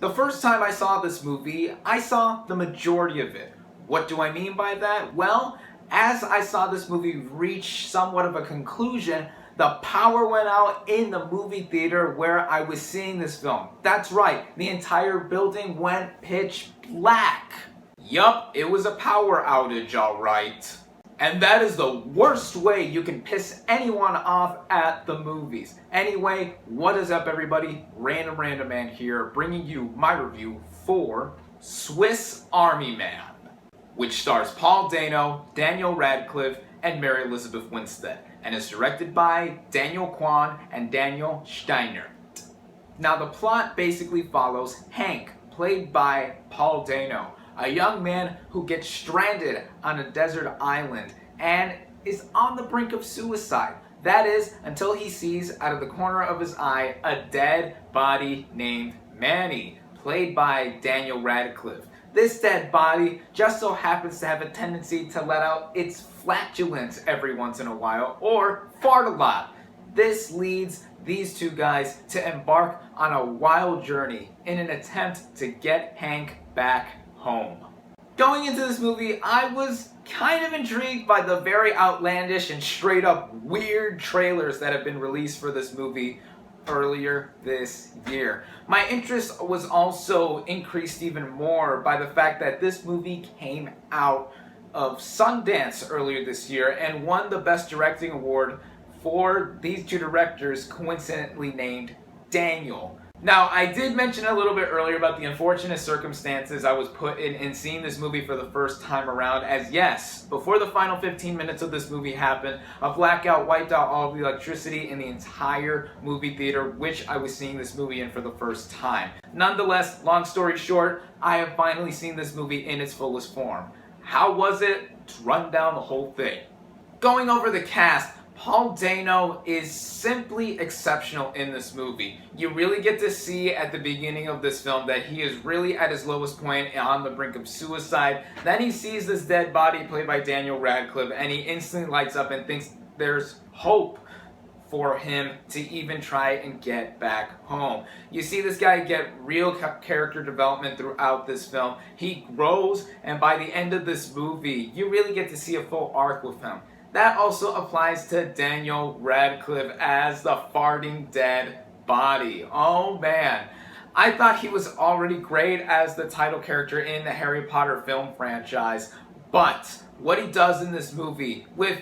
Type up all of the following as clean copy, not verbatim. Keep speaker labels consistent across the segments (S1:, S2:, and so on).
S1: The first time I saw this movie, I saw the majority of it. What do I mean by that? Well, as I saw this movie reach somewhat of a conclusion, the power went out in the movie theater where I was seeing this film. That's right, the entire building went pitch black. Yup, it was a power outage, alright. And that is the worst way you can piss anyone off at the movies. Anyway, what is up everybody? Random Random Man here, bringing you my review for Swiss Army Man, which stars Paul Dano, Daniel Radcliffe, and Mary Elizabeth Winstead, and is directed by Daniel Kwan and Daniel Steiner. Now the plot basically follows Hank, played by Paul Dano, a young man who gets stranded on a desert island and is on the brink of suicide. That is, until he sees out of the corner of his eye a dead body named Manny, played by Daniel Radcliffe. This dead body just so happens to have a tendency to let out its flatulence every once in a while, or fart a lot. This leads these two guys to embark on a wild journey in an attempt to get Hank back home. Going into this movie, I was kind of intrigued by the very outlandish and straight up weird trailers that have been released for this movie earlier this year. My interest was also increased even more by the fact that this movie came out of Sundance earlier this year and won the Best Directing Award for these two directors, coincidentally named Daniel. Now, I did mention a little bit earlier about the unfortunate circumstances I was put in seeing this movie for the first time around, as yes, before the final 15 minutes of this movie happened, a blackout wiped out all of the electricity in the entire movie theater, which I was seeing this movie in for the first time. Nonetheless, long story short, I have finally seen this movie in its fullest form. How was it? Let's run down the whole thing. Going over the cast, Paul Dano is simply exceptional in this movie. You really get to see at the beginning of this film that he is really at his lowest point on the brink of suicide. Then he sees this dead body played by Daniel Radcliffe and he instantly lights up and thinks there's hope for him to even try and get back home. You see this guy get real character development throughout this film. He grows, and by the end of this movie, you really get to see a full arc with him. That also applies to Daniel Radcliffe as the farting dead body. Oh man, I thought he was already great as the title character in the Harry Potter film franchise, but what he does in this movie, with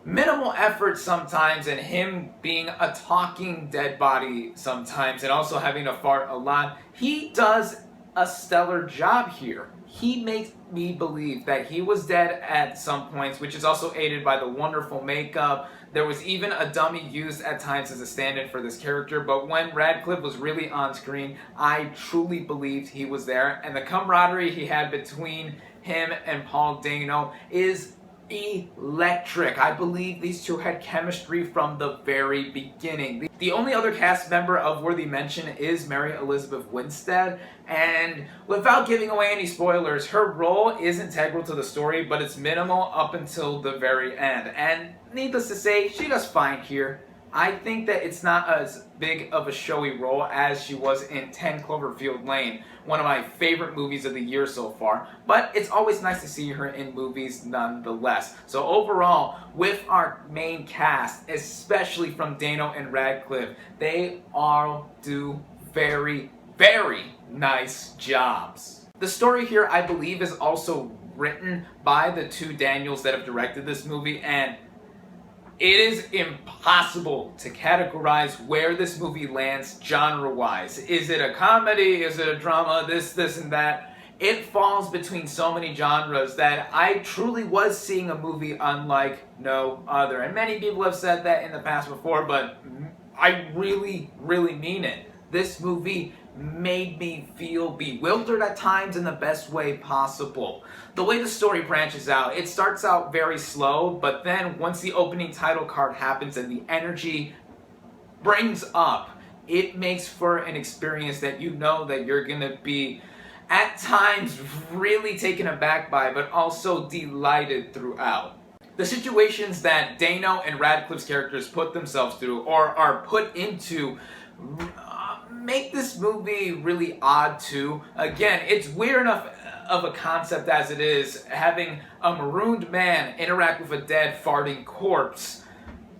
S1: minimal effort sometimes, and him being a talking dead body sometimes, and also having to fart a lot, he does a stellar job here. He makes me believe that he was dead at some points, which is also aided by the wonderful makeup. There was even a dummy used at times as a stand-in for this character, but when Radcliffe was really on screen, I truly believed he was there, and the camaraderie he had between him and Paul Dano is electric. I believe these two had chemistry from the very beginning. The only other cast member of worthy mention is Mary Elizabeth Winstead, and without giving away any spoilers, her role is integral to the story, but it's minimal up until the very end. And needless to say, she does fine here. I think that it's not as big of a showy role as she was in 10 Cloverfield Lane, one of my favorite movies of the year so far, but it's always nice to see her in movies nonetheless. So overall, with our main cast, especially from Dano and Radcliffe, they all do very, very nice jobs. The story here, I believe, is also written by the two Daniels that have directed this movie, and it is impossible to categorize where this movie lands genre-wise. Is it a comedy? Is it a drama? This, and that. It falls between so many genres that I truly was seeing a movie unlike no other. And many people have said that in the past before, but I really, really mean it. This movie made me feel bewildered at times in the best way possible. The way the story branches out, it starts out very slow, but then once the opening title card happens and the energy brings up, it makes for an experience that you know that you're gonna be at times really taken aback by, but also delighted throughout. The situations that Dano and Radcliffe's characters put themselves through or are put into make this movie really odd too. Again, it's weird enough of a concept as it is, having a marooned man interact with a dead farting corpse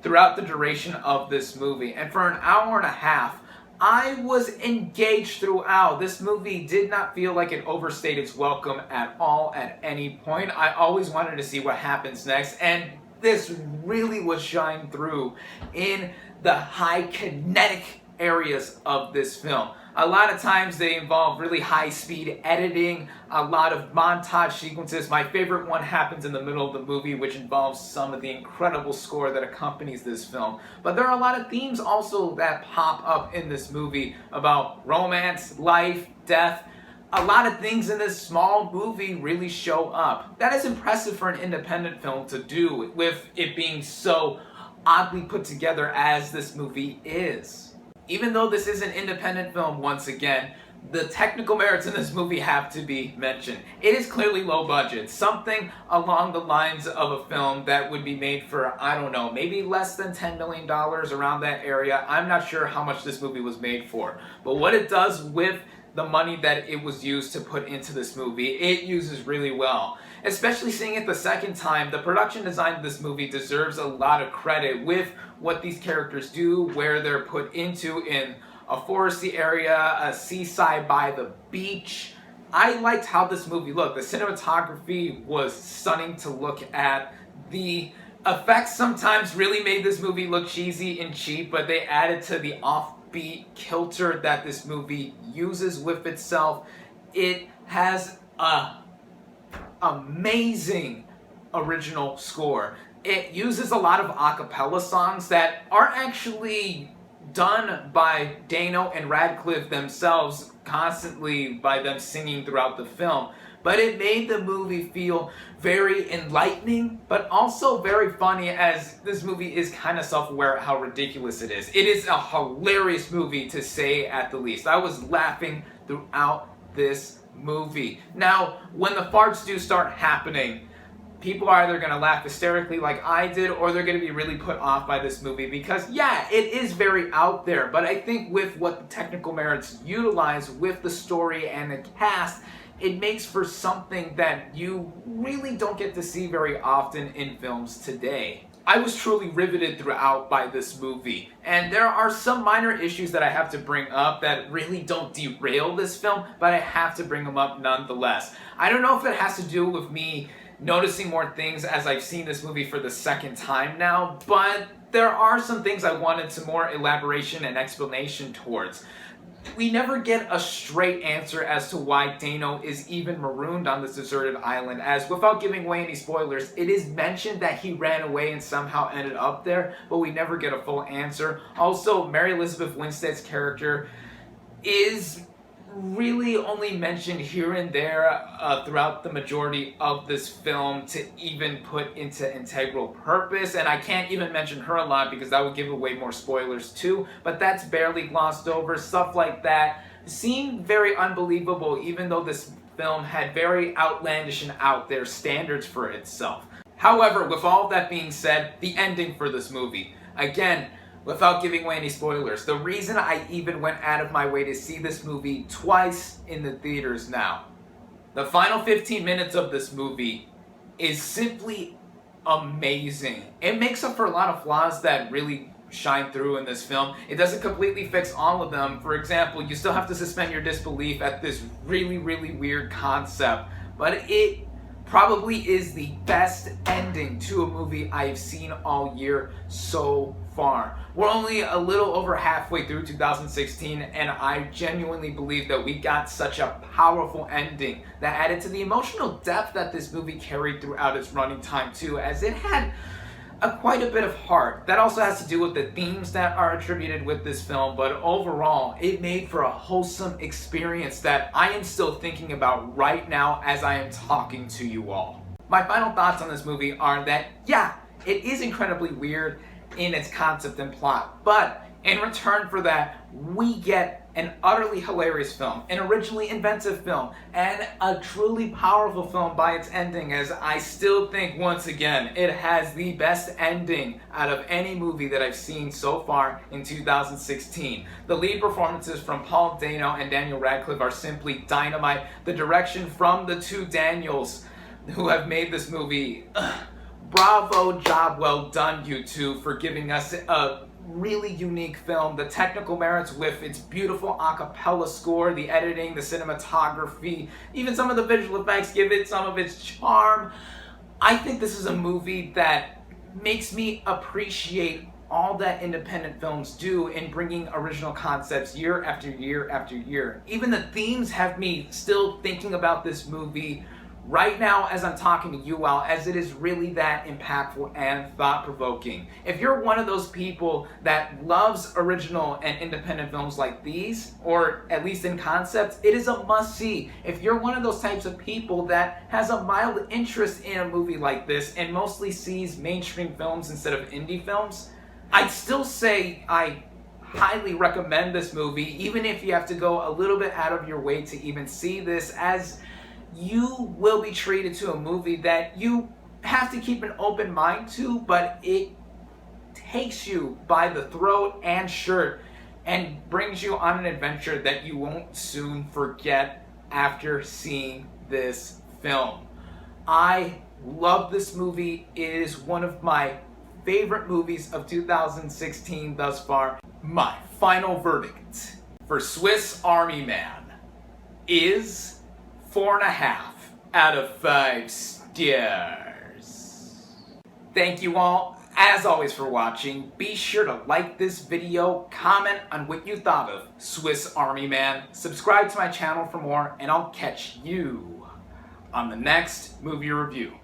S1: throughout the duration of this movie. And for an hour and a half, I was engaged throughout. This movie did not feel like it overstayed its welcome at all at any point. I always wanted to see what happens next, and this really was shined through in the high kinetic areas of this film. A lot of times they involve really high-speed editing, a lot of montage sequences. My favorite one happens in the middle of the movie, which involves some of the incredible score that accompanies this film. But there are a lot of themes also that pop up in this movie about romance, life, death. A lot of things in this small movie really show up. That is impressive for an independent film to do, with it being so oddly put together as this movie is. Even though this is an independent film, once again, the technical merits in this movie have to be mentioned. It is clearly low budget, something along the lines of a film that would be made for, I don't know, maybe less than $10 million, around that area. I'm not sure how much this movie was made for. But what it does with the money that it was used to put into this movie, it uses really well. Especially seeing it the second time, the production design of this movie deserves a lot of credit with what these characters do, where they're put into in a foresty area, a seaside by the beach. I liked how this movie looked. The cinematography was stunning to look at. The effects sometimes really made this movie look cheesy and cheap, but they added to the offbeat kilter that this movie uses with itself. It has a amazing original score. It uses a lot of a cappella songs that are actually done by Dano and Radcliffe themselves, constantly by them singing throughout the film. But it made the movie feel very enlightening, but also very funny, as this movie is kind of self-aware at how ridiculous it is. It is a hilarious movie, to say at the least. I was laughing throughout this movie. Now, when the farts do start happening, people are either going to laugh hysterically like I did, or they're going to be really put off by this movie because, yeah, it is very out there. But I think with what the technical merits utilize with the story and the cast, it makes for something that you really don't get to see very often in films today. I was truly riveted throughout by this movie, and there are some minor issues that I have to bring up that really don't derail this film, but I have to bring them up nonetheless. I don't know if it has to do with me noticing more things as I've seen this movie for the second time now, but there are some things I wanted some more elaboration and explanation towards. We never get a straight answer as to why Dano is even marooned on this deserted island, as without giving away any spoilers, it is mentioned that he ran away and somehow ended up there, but we never get a full answer. Also, Mary Elizabeth Winstead's character is really only mentioned here and there throughout the majority of this film to even put into integral purpose, and I can't even mention her a lot because that would give away more spoilers too, but that's barely glossed over. Stuff like that seemed very unbelievable, even though this film had very outlandish and out there standards for itself. However, with all that being said, the ending for this movie, again, without giving away any spoilers, the reason I even went out of my way to see this movie twice in the theaters now, the final 15 minutes of this movie is simply amazing. It makes up for a lot of flaws that really shine through in this film. It doesn't completely fix all of them. For example, you still have to suspend your disbelief at this really, really weird concept, but it probably is the best ending to a movie I've seen all year so far. We're only a little over halfway through 2016, and I genuinely believe that we got such a powerful ending that added to the emotional depth that this movie carried throughout its running time too, as it had quite a bit of heart. That also has to do with the themes that are attributed with this film, but overall, it made for a wholesome experience that I am still thinking about right now as I am talking to you all. My final thoughts on this movie are that, yeah, it is incredibly weird in its concept and plot, but in return for that, we get an utterly hilarious film, an originally inventive film, and a truly powerful film by its ending, as I still think, once again, it has the best ending out of any movie that I've seen so far in 2016. The lead performances from Paul Dano and Daniel Radcliffe are simply dynamite. The direction from the two Daniels who have made this movie, bravo, job well done, you two, for giving us a really unique film. The technical merits with its beautiful a cappella score, the editing, the cinematography, even some of the visual effects give it some of its charm. I think this is a movie that makes me appreciate all that independent films do in bringing original concepts year after year after year. Even the themes have me still thinking about this movie right now as I'm talking to you all, as it is really that impactful and thought-provoking. If you're one of those people that loves original and independent films like these, or at least in concept, it is a must-see. If you're one of those types of people that has a mild interest in a movie like this and mostly sees mainstream films instead of indie films, I'd still say I highly recommend this movie, even if you have to go a little bit out of your way to even see this, as you will be treated to a movie that you have to keep an open mind to, but it takes you by the throat and shirt and brings you on an adventure that you won't soon forget after seeing this film. I love this movie. It is one of my favorite movies of 2016 thus far. My final verdict for Swiss Army Man is 4.5 out of 5 stars. Thank you all, as always, for watching. Be sure to like this video, comment on what you thought of Swiss Army Man, subscribe to my channel for more, and I'll catch you on the next movie review.